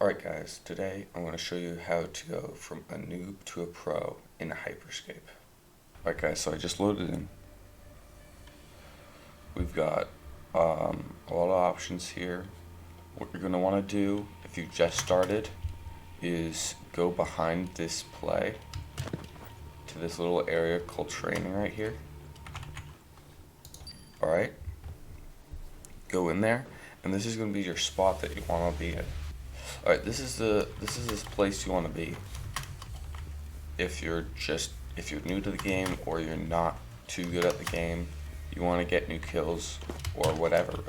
Alright guys, today I'm going to show you how to go from a noob to a pro in Hyperscape. Alright guys, so I just loaded in. We've got a lot of options here. What you're going to want to do if you just started is go behind this play to this little area called training right here. Alright, go in there, and this is going to be your spot that you want to be in. Alright, this is this place you want to be if you're new to the game or you're not too good at the game, you want to get new kills or whatever.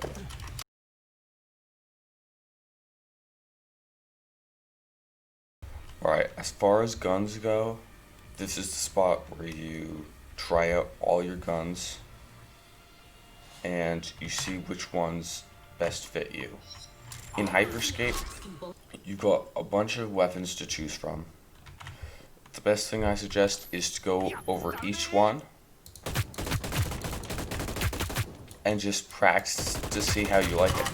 Alright, as far as guns go, this is the spot where you try out all your guns and you see which ones best fit you. In Hyperscape, you've got a bunch of weapons to choose from. The best thing I suggest is to go over each one and just practice to see how you like it.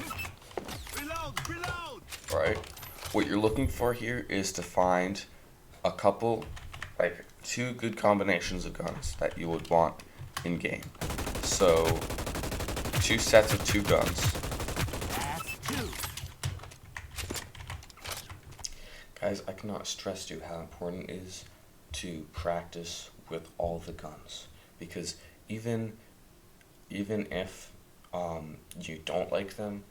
Right? What you're looking for here is to find a couple, like 2 good combinations of guns that you would want in game. So 2 sets of 2 guns. Guys, I cannot stress to you how important it is to practice with all the guns, because even if you don't like them,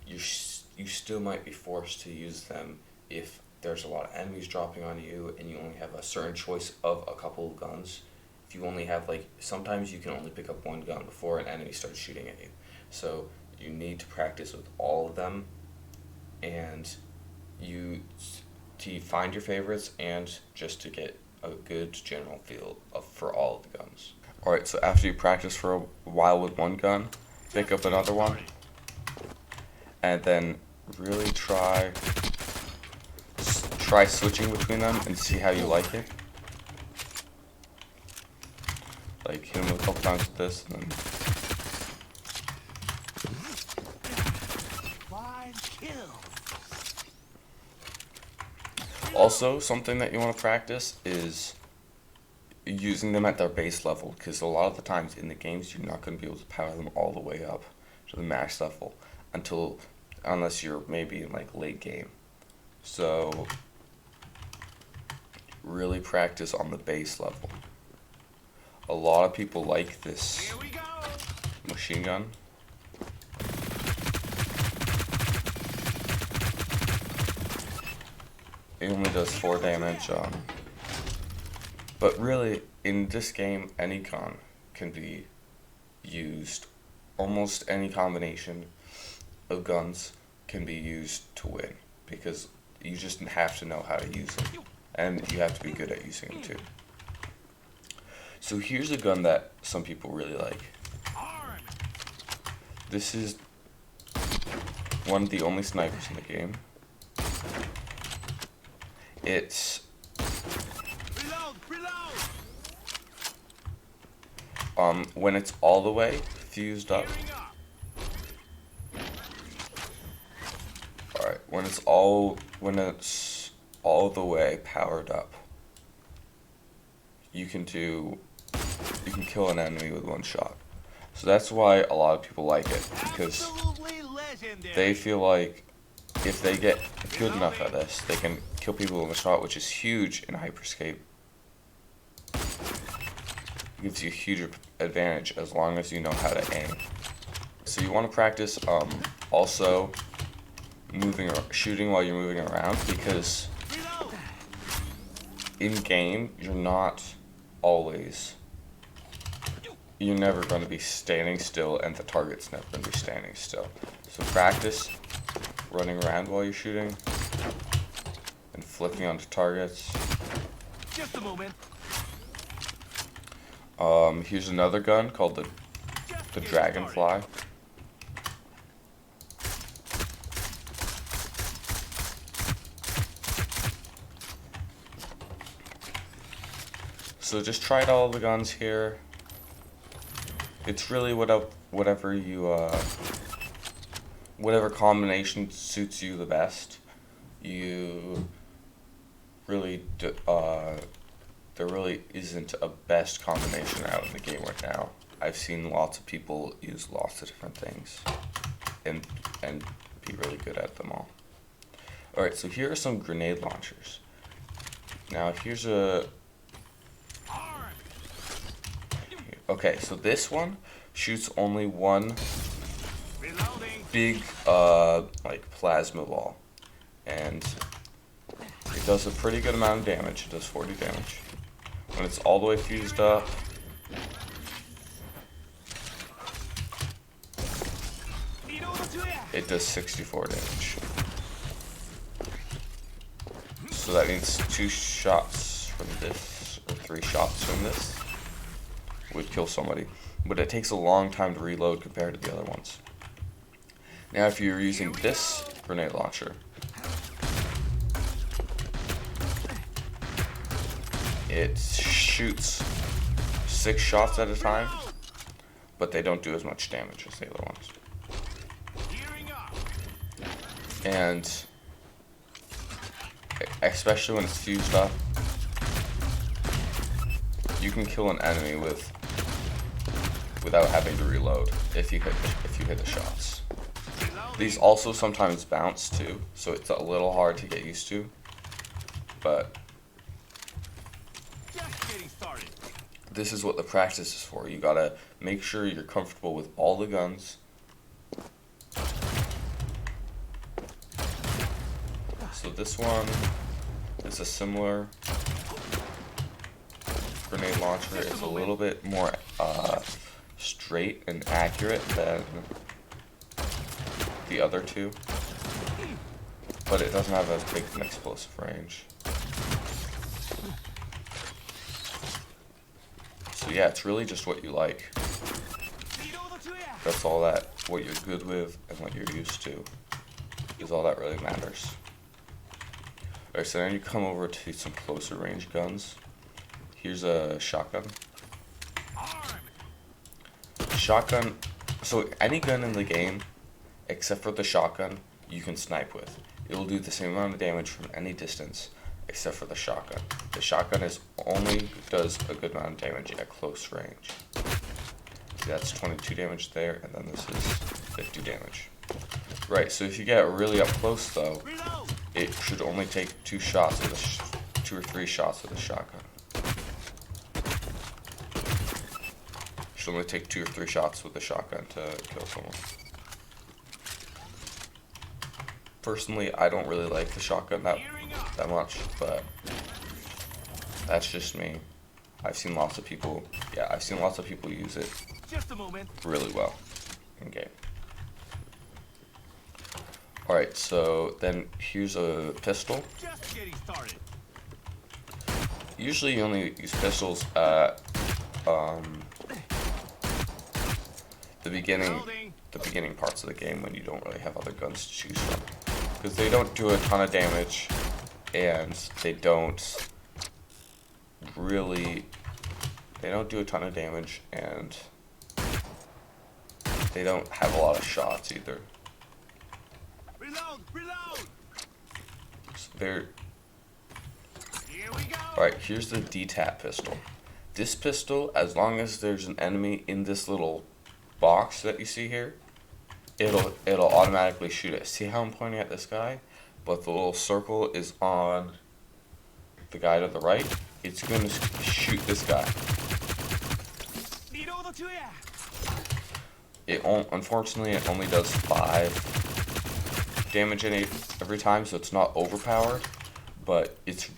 you still might be forced to use them if there's a lot of enemies dropping on you and you only have a certain choice of a couple of guns. If you only have, like, sometimes you can only pick up 1 gun before an enemy starts shooting at you. So you need to practice with all of them, and to find your favorites and just to get a good general feel for all of the guns. Alright, so after you practice for a while with 1 gun, pick up another one, and then really try switching between them and see how you like it. Like, hit them a couple times with this, and then also, something that you want to practice is using them at their base level, because a lot of the times in the games you're not going to be able to power them all the way up to the max level unless you're maybe in, like, late game. So really practice on the base level. A lot of people like this machine gun. It only does 4 damage, but really, in this game, any gun can be used. Almost any combination of guns can be used to win, because you just have to know how to use them, and you have to be good at using them too. So here's a gun that some people really like. This is one of the only snipers in the game. It's when it's all the way fused up. Alright, when it's all the way powered up, you can kill an enemy with 1 shot. So that's why a lot of people like it, because they feel like if they get good enough at this, they can kill people with a shot, which is huge in Hyperscape. It gives you a huge advantage as long as you know how to aim. So you want to practice also shooting while you're moving around, because in game you're never going to be standing still, and the target's never going to be standing still. So practice running around while you're shooting and flipping onto targets. Just a moment. Here's another gun called the Dragonfly. So just try out all the guns here. It's really whatever combination suits you the best. you really there really isn't a best combination out in the game right now. I've seen lots of people use lots of different things and be really good at them all. Alright, so here are some grenade launchers. Now here's a... Okay, so this one shoots only one big like plasma ball. And it does a pretty good amount of damage. It does 40 damage. When it's all the way fused up, it does 64 damage. So that means 2 shots from this, or 3 shots from this, would kill somebody. But it takes a long time to reload compared to the other ones. Now if you're using this grenade launcher, it shoots 6 shots at a time, but they don't do as much damage as the other ones. And especially when it's fused up, you can kill an enemy without having to reload if you hit the shots. These also sometimes bounce too, so it's a little hard to get used to, but this is what the practice is for. You gotta make sure you're comfortable with all the guns. So this one is a similar grenade launcher. It's a little bit more straight and accurate than the other two, but it doesn't have as big an explosive range. So yeah, it's really just what you like. That's all what you're good with and what you're used to is all that really matters. Alright, so now you come over to some closer range guns. Here's a shotgun. Shotgun, so any gun in the game, except for the shotgun, you can snipe with. It will do the same amount of damage from any distance, except for the shotgun. The shotgun only does a good amount of damage at close range. See, that's 22 damage there, and then this is 50 damage. Right, so if you get really up close though, it should only take 2 shots with 2 or 3 shots with a shotgun. It should only take 2 or 3 shots with a shotgun to kill someone. Personally, I don't really like the shotgun that much, but that's just me. I've seen lots of people use it really well in game. Alright, so then here's a pistol. Usually you only use pistols at the beginning parts of the game when you don't really have other guns to choose from. Because they don't do a ton of damage, and they don't do a ton of damage, and they don't have a lot of shots either. Reload! So Alright, here's the Dtap Pistol. This pistol, as long as there's an enemy in this little box that you see here, it'll automatically shoot it. See how I'm pointing at this guy? But the little circle is on the guy to the right. It's going to shoot this guy. Unfortunately, it only does 5 damage every time, so it's not overpowered. But it's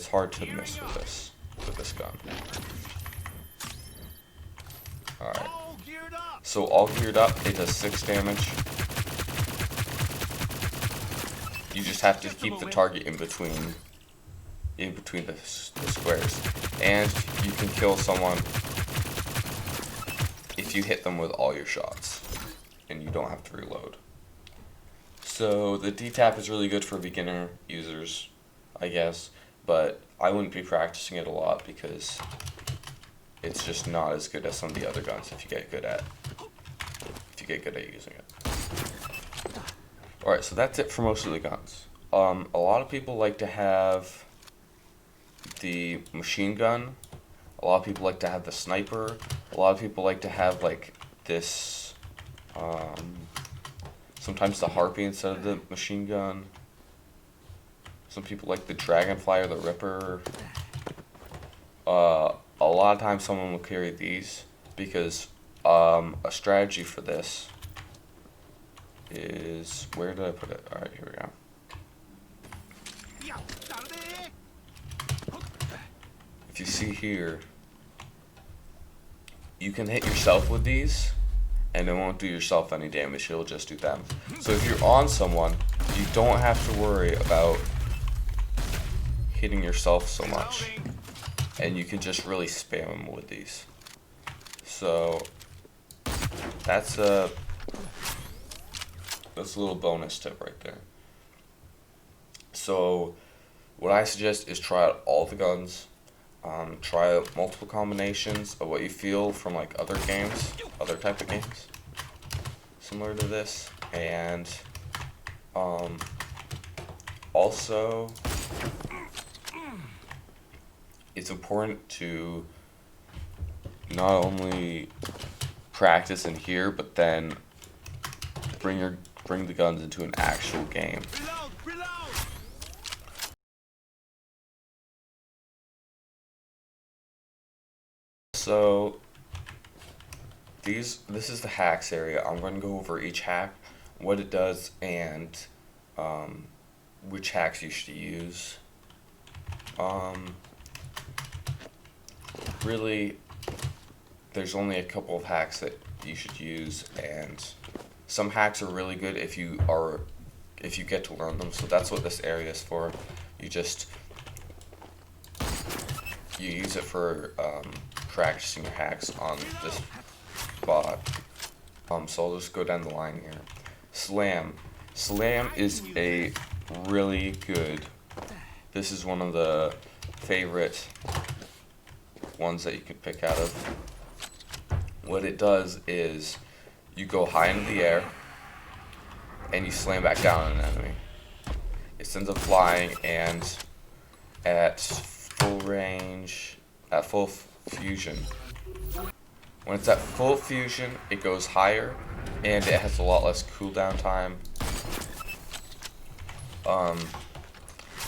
hard to miss with this gun. Alright. So all geared up, it does 6 damage. You just have to keep the target in between the squares. And you can kill someone if you hit them with all your shots. And you don't have to reload. So the Dtap is really good for beginner users, I guess. But I wouldn't be practicing it a lot because it's just not as good as some of the other guns if you get good at using it. Alright, so that's it for most of the guns. A lot of people like to have the machine gun. A lot of people like to have the sniper. A lot of people like to have like this, sometimes the harpy instead of the machine gun. Some people like the Dragonfly or the Ripper. A lot of times someone will carry these because a strategy for this is, where did I put it? Alright, here we go. If you see here, you can hit yourself with these and it won't do yourself any damage, it'll just do them. So if you're on someone, you don't have to worry about hitting yourself so much, and you can just really spam them with these. So that's a little bonus tip right there. So what I suggest is try out all the guns, try out multiple combinations of what you feel from like other games, other type of games similar to this, and also it's important to not only practice in here, but then bring the guns into an actual game. So this is the hacks area. I'm going to go over each hack, what it does, and which hacks you should use. Really, there's only a couple of hacks that you should use, and some hacks are really good if you get to learn them. So that's what this area is for. You use it for practicing your hacks on this spot. So I'll just go down the line here. Slam is a really good. This is one of the favorite ones that you can pick out of. What it does is you go high into the air and you slam back down on an enemy. It sends them flying, and at full range, at full fusion, when it's at full fusion, it goes higher and it has a lot less cooldown time.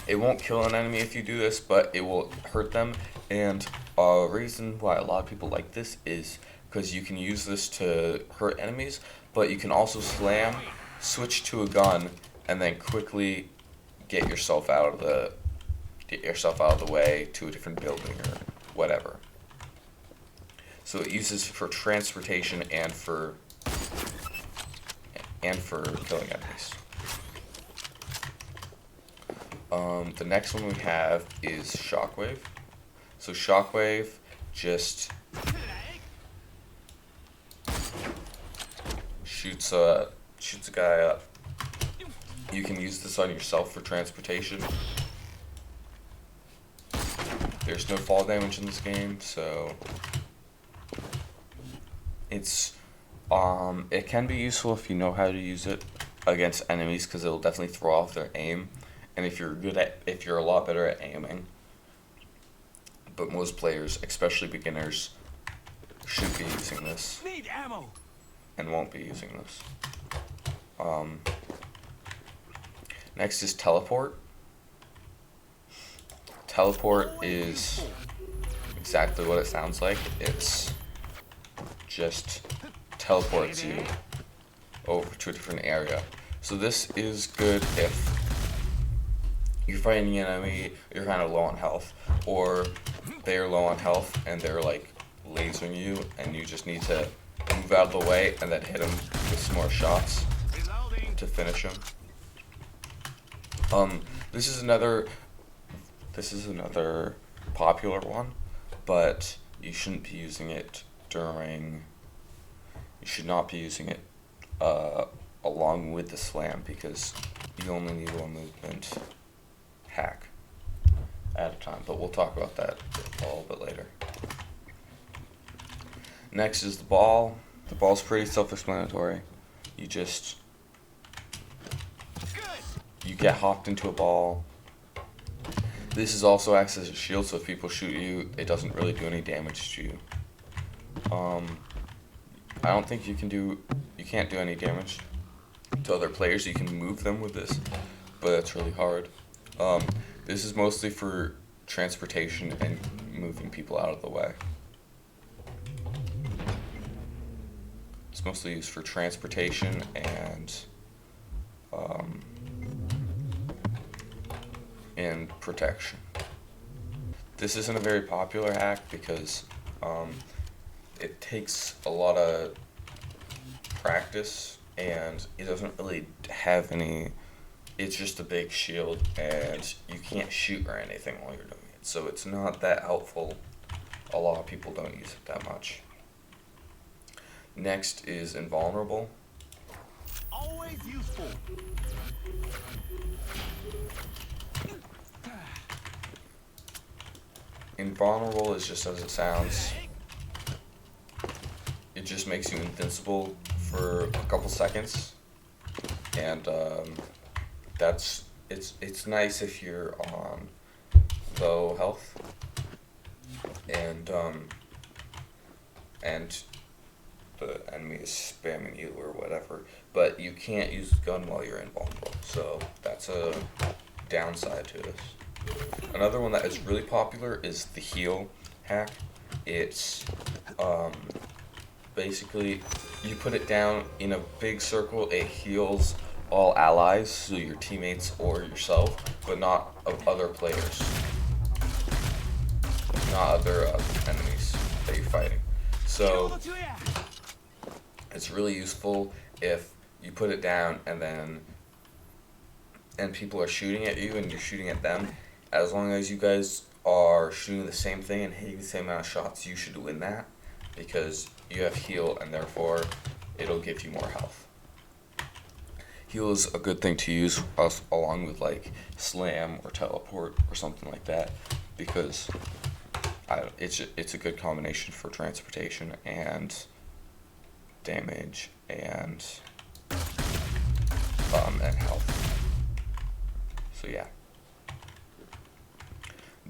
It won't kill an enemy if you do this, but it will hurt them. And a reason why a lot of people like this is because you can use this to hurt enemies, but you can also slam, switch to a gun, and then quickly get yourself out of the way to a different building or whatever. So it uses for transportation and for killing enemies. The next one we have is Shockwave. So Shockwave just shoots a guy up. You can use this on yourself for transportation. There's no fall damage in this game, so it can be useful if you know how to use it against enemies, because it'll definitely throw off their aim. And if you're a lot better at aiming, but most players, especially beginners, should be using this. Need ammo. And won't be using this. Next is teleport. Teleport is exactly what it sounds like. It's just teleports you over to a different area. So this is good if you're fighting an enemy, you're kind of low on health, or they're low on health and they're like lasering you, and you just need to move out of the way and then hit them with some more shots to finish them. This is another popular one, but you shouldn't be using it during. You should not be using it along with the slam, because you only need one movement hack at a time. But we'll talk about that a little bit later. Next is the ball. The ball's pretty self-explanatory. You you get hopped into a ball. This is also acts as a shield, so if people shoot you, it doesn't really do any damage to you. I don't think you can't do any damage to other players. You can move them with this, but it's really hard. This is mostly for transportation and moving people out of the way. It's mostly used for transportation and protection. This isn't a very popular hack because it takes a lot of practice and it doesn't really have any. It's just a big shield and you can't shoot or anything while you're doing it, so it's not that helpful. A lot of people don't use it that much. Next is Invulnerable. Always useful. Invulnerable is just as it sounds. It just makes you invincible for a couple seconds, and it's nice if you're on low health and the enemy is spamming you or whatever, but you can't use the gun while you're invulnerable, so that's a downside to this. Another one that is really popular is the heal hack. It's basically you put it down in a big circle, it heals all allies, so your teammates or yourself, but not of other players, not other enemies that you're fighting. So it's really useful if you put it down and people are shooting at you and you're shooting at them. As long as you guys are shooting the same thing and hitting the same amount of shots, you should win that because you have heal and therefore it'll give you more health. Heal is a good thing to use along with like slam or teleport or something like that because it's a good combination for transportation and damage and health. So yeah.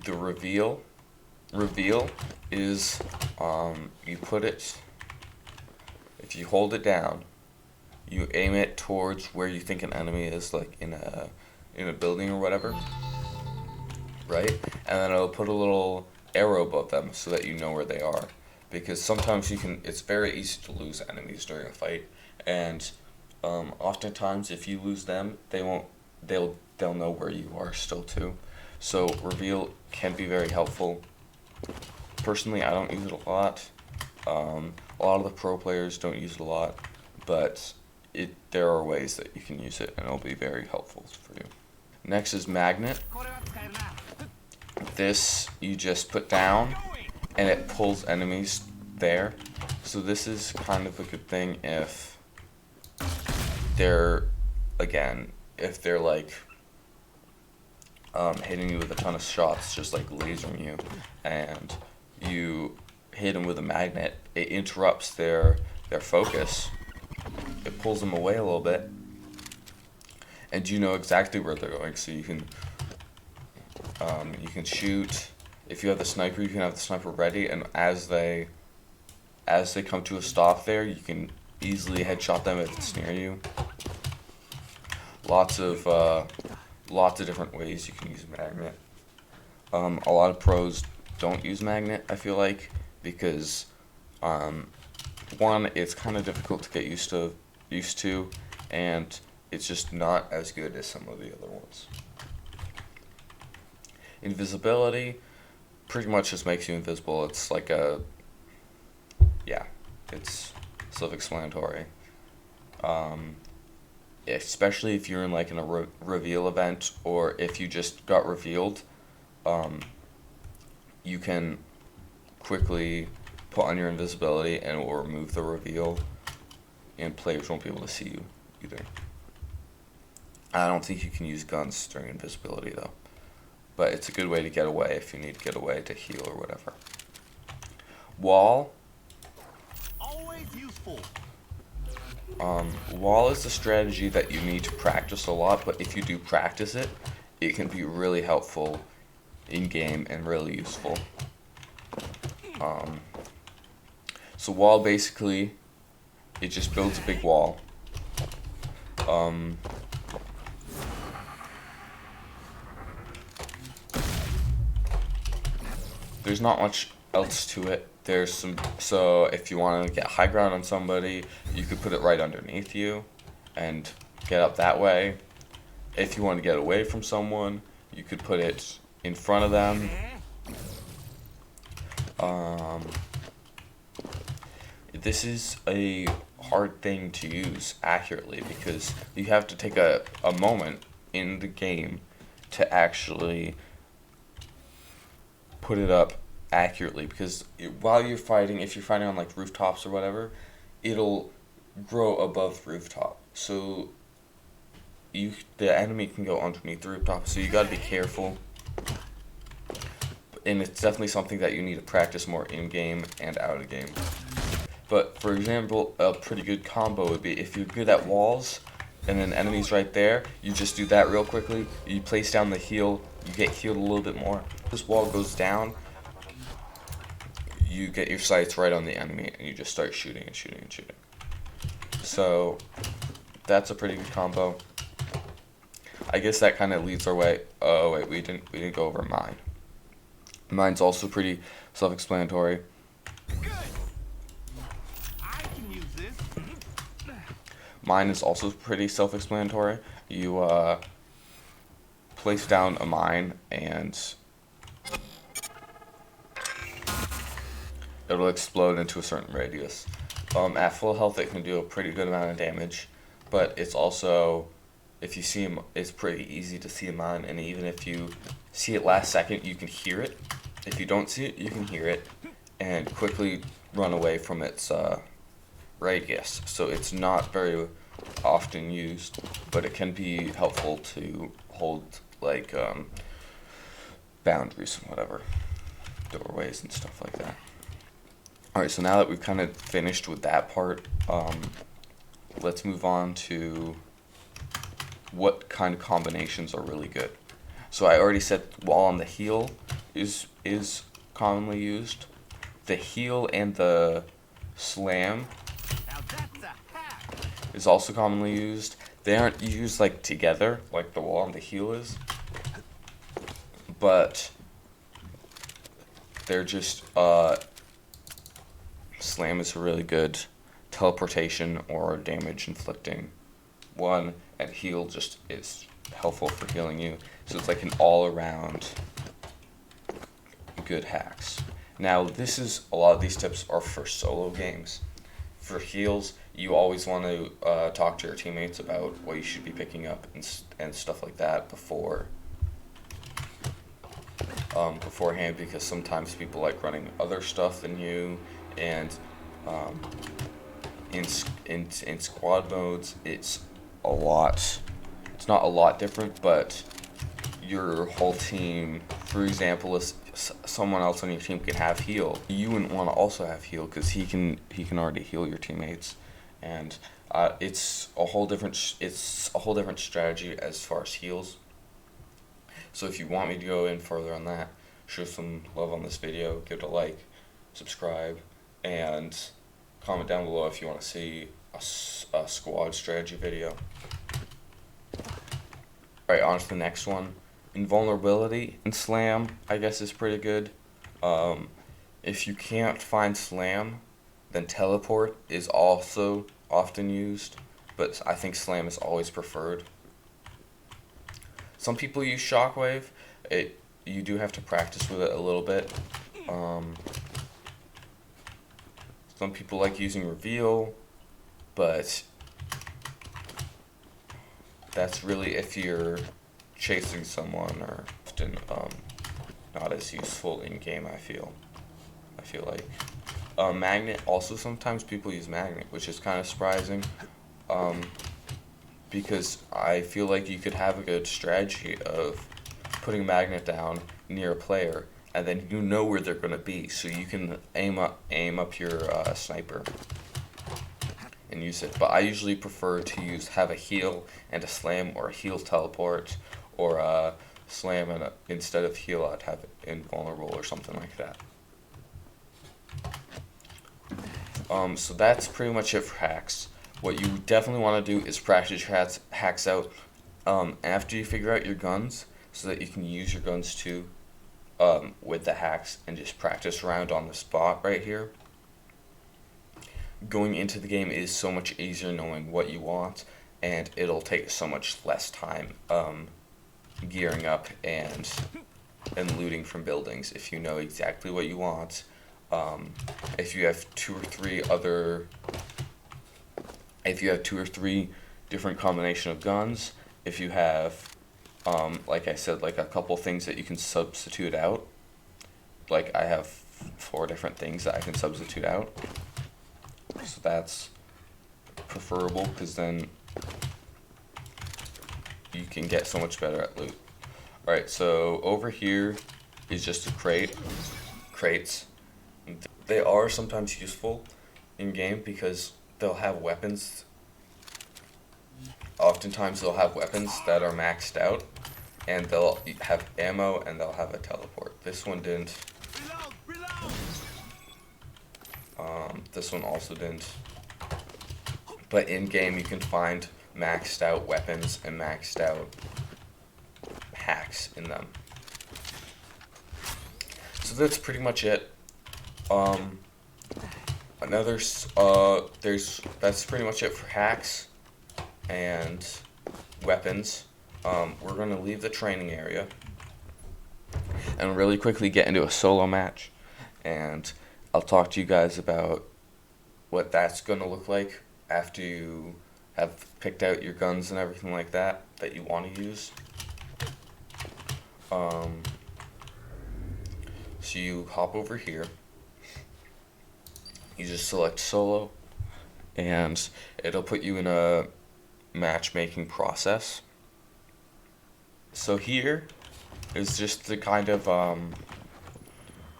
The reveal is you put it, if you hold it down, you aim it towards where you think an enemy is, like in a building or whatever, right? And then it'll put a little arrow above them so that you know where they are, because sometimes it's very easy to lose enemies during a fight, and oftentimes if you lose them, they'll know where you are still too. So reveal can be very helpful. Personally, I don't use it a lot. A lot of the pro players don't use it a lot, but there are ways that you can use it and it'll be very helpful for you. Next is Magnet. This you just put down and it pulls enemies there. So this is kind of a good thing if they're like hitting you with a ton of shots, just like lasering you, and you hit them with a magnet, it interrupts their focus. It pulls them away a little bit, and you know exactly where they're going, so you can shoot. If you have the sniper, you can have the sniper ready, and as they come to a stop there, you can easily headshot them if it's near you. Lots of different ways you can use magnet. A lot of pros don't use magnet, I feel like, because one, it's kind of difficult to get used to, and it's just not as good as some of the other ones. Invisibility pretty much just makes you invisible. It's like it's self-explanatory. Especially if you're in like in a reveal event, or if you just got revealed, you can quickly put on your invisibility and it will remove the reveal, and players won't be able to see you either. I don't think you can use guns during invisibility though, but it's a good way to get away if you need to get away to heal or whatever. Wall. Always useful. Wall is a strategy that you need to practice a lot, but if you do practice it, it can be really helpful in game and really useful. So wall basically, it just builds a big wall. There's not much else to it. There's some, so if you want to get high ground on somebody, you could put it right underneath you and get up that way. If you want to get away from someone, you could put it in front of them. This is a hard thing to use accurately because you have to take a moment in the game to actually put it up accurately, because while you're fighting, if you're fighting on like rooftops or whatever, it'll grow above the rooftop, so the enemy can go underneath the rooftop, so you got to be careful. And it's definitely something that you need to practice more in game and out of game. But for example, a pretty good combo would be if you're good at walls and an enemy's right there, you just do that real quickly, you place down the heal, you get healed a little bit more. This wall goes down, you get your sights right on the enemy and you just start shooting and shooting and shooting. So that's a pretty good combo. I guess that kind of leads our way. Oh wait, we didn't go over mine. Mine's also pretty self-explanatory. Mine is also pretty self-explanatory. You place down a mine and it'll explode into a certain radius. At full health, it can do a pretty good amount of damage, but it's also, if you see him, it's pretty easy to see a mine, and even if you see it last second, you can hear it. If you don't see it, you can hear it, and quickly run away from its radius. So it's not very often used, but it can be helpful to hold like boundaries and whatever, doorways and stuff like that. Alright, so now that we've kind of finished with that part, let's move on to what kind of combinations are really good. So I already said wall on the heal is commonly used. The heal and the slam is also commonly used. They aren't used like together like the wall and the heal is, but they're just slam is a really good teleportation or damage inflicting one, and heal just is helpful for healing you. So it's like an all around good hacks. Now this is, a lot of these tips are for solo games. For heals, you always want to talk to your teammates about what you should be picking up and stuff like that beforehand, because sometimes people like running other stuff than you, and in squad modes it's not a lot different, but your whole team, for example, if someone else on your team can have heal, you wouldn't want to also have heal because he can already heal your teammates, and it's a whole different strategy as far as heals. So if you want me to go in further on that, show some love on this video, give it a like, subscribe, and comment down below if you want to see a squad strategy video. Alright, on to the next one. Invulnerability in slam, I guess, is pretty good. If you can't find slam, then teleport is also often used, but I think slam is always preferred. Some people use Shockwave. You do have to practice with it a little bit. Some people like using reveal, but that's really if you're chasing someone, or often not as useful in game. I feel like magnet, also sometimes people use magnet, which is kind of surprising, because I feel like you could have a good strategy of putting magnet down near a player, and then you know where they're going to be, so you can aim up your sniper. and use it. But I usually prefer to have a heal and a slam, or a heal teleport, or a slam and instead of heal I'd have invulnerable or something like that. So that's pretty much it for hacks. What you definitely want to do is practice your hacks out after you figure out your guns, so that you can use your guns too with the hacks, and just practice around on the spot right here. Going into the game is so much easier knowing what you want, and it'll take so much less time gearing up and looting from buildings if you know exactly what you want. If you have two or three different combination of guns, if you have like I said, like a couple things that you can substitute out, like I have 4 different things that I can substitute out, so that's preferable, because then you can get so much better at loot. Alright, so over here is just a crates. They are sometimes useful in game because they'll have weapons. Oftentimes they'll have weapons that are maxed out, and they'll have ammo, and they'll have a teleport. This one didn't. This one also didn't. But in game you can find maxed out weapons and maxed out hacks in them. So that's pretty much it. That's pretty much it for hacks and weapons. We're going to leave the training area and really quickly get into a solo match, and I'll talk to you guys about what that's going to look like after you have picked out your guns and everything like that you want to use. So you hop over here, you just select solo, and it'll put you in a matchmaking process. So here is just the kind of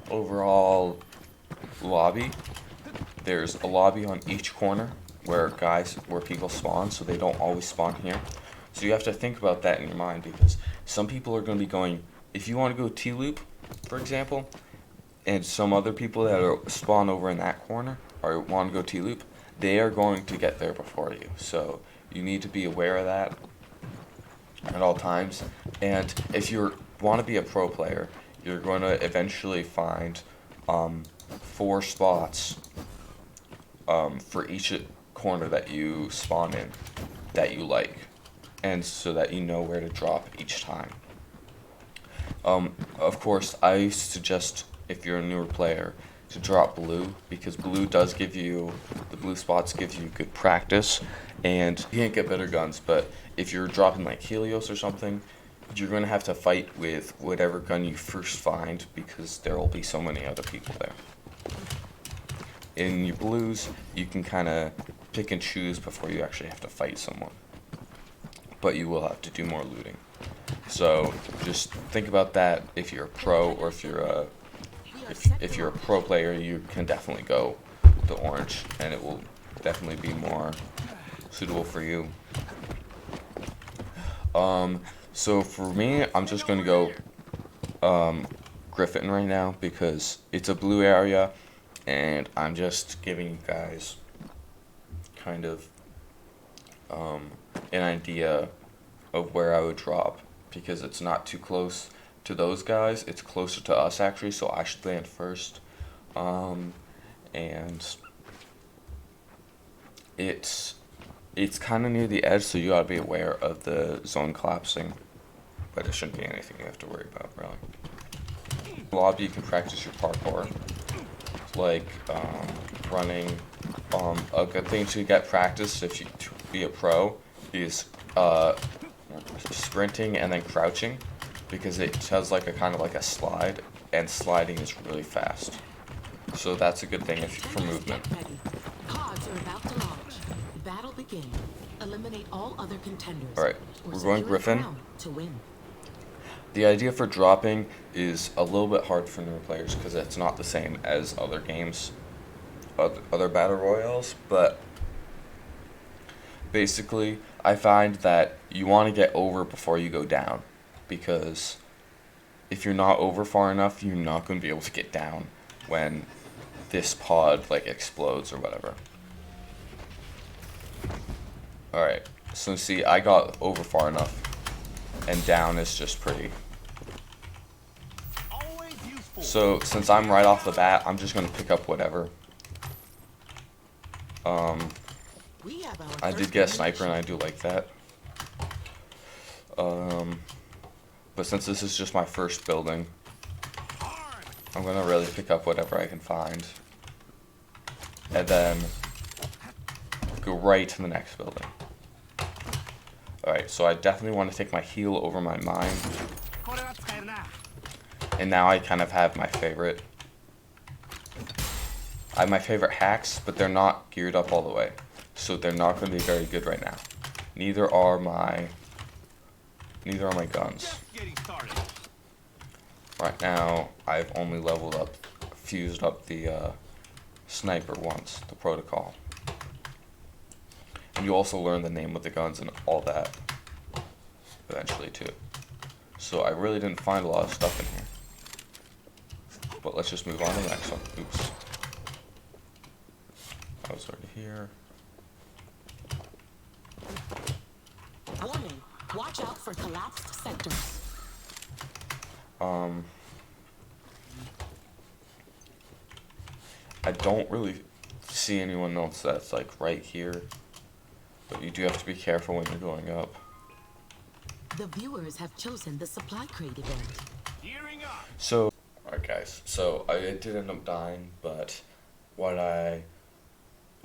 overall lobby. There's a lobby on each corner where people spawn, so they don't always spawn here. So you have to think about that in your mind, because some people are going to be going, if you want to go T-loop, for example, and some other people that are spawn over in that corner or want to go T-loop, they are going to get there before you. So you need to be aware of that at all times. And if you want to be a pro player, you're going to eventually find 4 spots for each corner that you spawn in that you like, and so that you know where to drop each time. Of course, I suggest, if you're a newer player, to drop blue, because blue does give you, the blue spots give you good practice, and you can't get better guns. But if you're dropping like Helios or something, you're going to have to fight with whatever gun you first find, because there will be so many other people there. In your blues, you can kind of pick and choose before you actually have to fight someone, but you will have to do more looting. So just think about that. If you're a pro, or if you're a pro player, you can definitely go the orange, and it will definitely be more suitable for you. So for me, I'm just going to go Griffin right now, because it's a blue area, and I'm just giving you guys kind of an idea of where I would drop, because it's not too close to those guys. It's closer to us actually, so I should land first. And it's kind of near the edge, so you gotta be aware of the zone collapsing, but it shouldn't be anything you have to worry about, really. Lobby, you can practice your parkour, like running. A good thing to get practice if you to be a pro is sprinting and then crouching, because it has like a kind of like a slide, and sliding is really fast. So that's a good thing for movement. Pods are about to launch. Battle begin. Eliminate all other contenders. Alright, we're going Griffin. To win. The idea for dropping is a little bit hard for newer players, because it's not the same as other games, other battle royales, but basically, I find that you want to get over before you go down, because if you're not over far enough, you're not going to be able to get down when this pod like explodes or whatever. Alright, so see, I got over far enough, and down is just pretty. Always useful. So since I'm right off the bat, I'm just going to pick up whatever. We have our I first did get a sniper and elimination. I do like that. But since this is just my first building, I'm gonna really pick up whatever I can find. And then go right to the next building. Alright, so I definitely want to take my heal over my mine. And now I kind of have my favorite. I have my favorite hacks, but they're not geared up all the way. So they're not going to be very good right now. Neither are my guns. Just getting started. Right now, I've only leveled up, fused up the sniper once, the protocol. And you also learn the name of the guns and all that eventually too. So I really didn't find a lot of stuff in here. But let's just move on to the next one. Oops. I was already here. Warning. Watch out for collapsed sectors. I don't really see anyone else that's like right here. But you do have to be careful when you're going up. The viewers have chosen the supply crate event. Gearing up. So, alright guys, so I did end up dying, but what I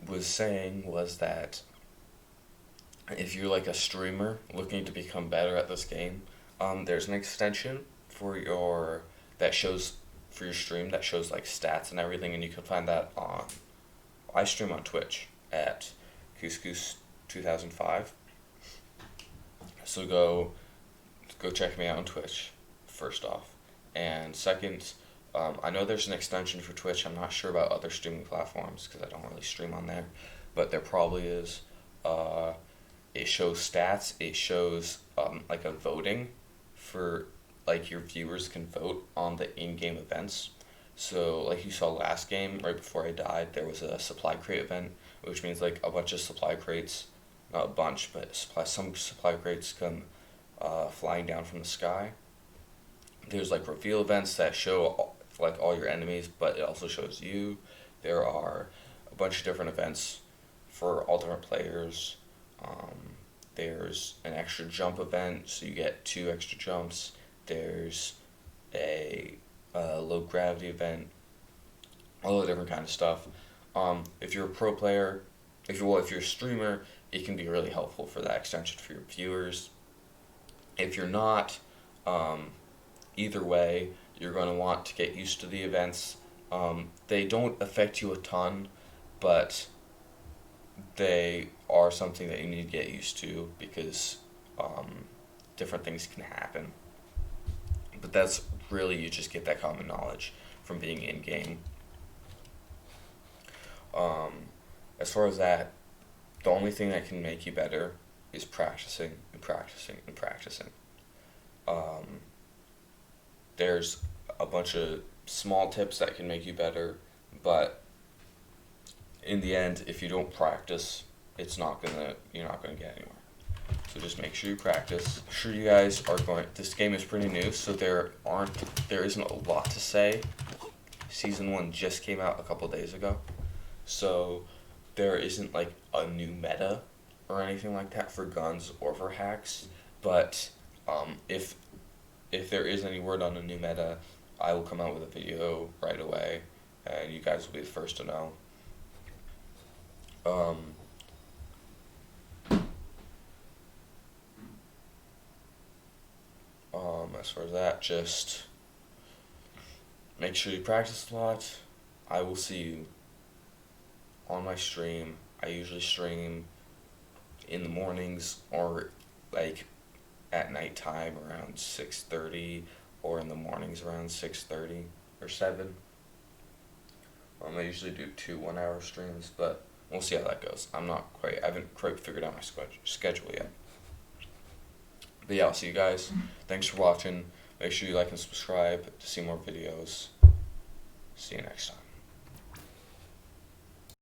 was saying was that if you're like a streamer looking to become better at this game, there's an extension for your stream that shows like stats and everything, and you can find that on, I stream on Twitch at Couscous 2005. So go check me out on Twitch, first off. And second, I know there's an extension for Twitch. I'm not sure about other streaming platforms because I don't really stream on there, but there probably is. It shows stats. It shows like a voting for, like, your viewers can vote on the in-game events. So like you saw last game, right before I died, there was a supply crate event, which means like a bunch of supply crates, not a bunch, but some supply crates come flying down from the sky. There's like reveal events that show like all your enemies, but it also shows you. There are a bunch of different events for all different players. There's an extra jump event, so you get 2 extra jumps. There's a low gravity event, all the different kind of stuff. If you're a pro player, if you're a streamer, it can be really helpful for that extension for your viewers. If you're not, either way, you're going to want to get used to the events. They don't affect you a ton, but they are something that you need to get used to because different things can happen. But that's really, you just get that common knowledge from being in-game. As far as that, the only thing that can make you better is practicing and practicing and practicing. There's a bunch of small tips that can make you better, but in the end, if you don't practice, you're not gonna get anywhere. So just make sure you practice. I'm sure you guys are this game is pretty new, so there isn't a lot to say. Season 1 just came out a couple days ago, so there isn't like a new meta or anything like that for guns or for hacks. But if there is any word on a new meta, I will come out with a video right away, and you guys will be the first to know. As far as that, just make sure you practice a lot. I will see you on my stream. I usually stream in the mornings or like at nighttime around 6:30, or in the mornings around 6:30 or 7. I usually do 2 1-hour streams, but We'll see how that goes. I haven't quite figured out my schedule yet. But yeah, I'll see you guys. Thanks for watching. Make sure you like and subscribe to see more videos. See you next time.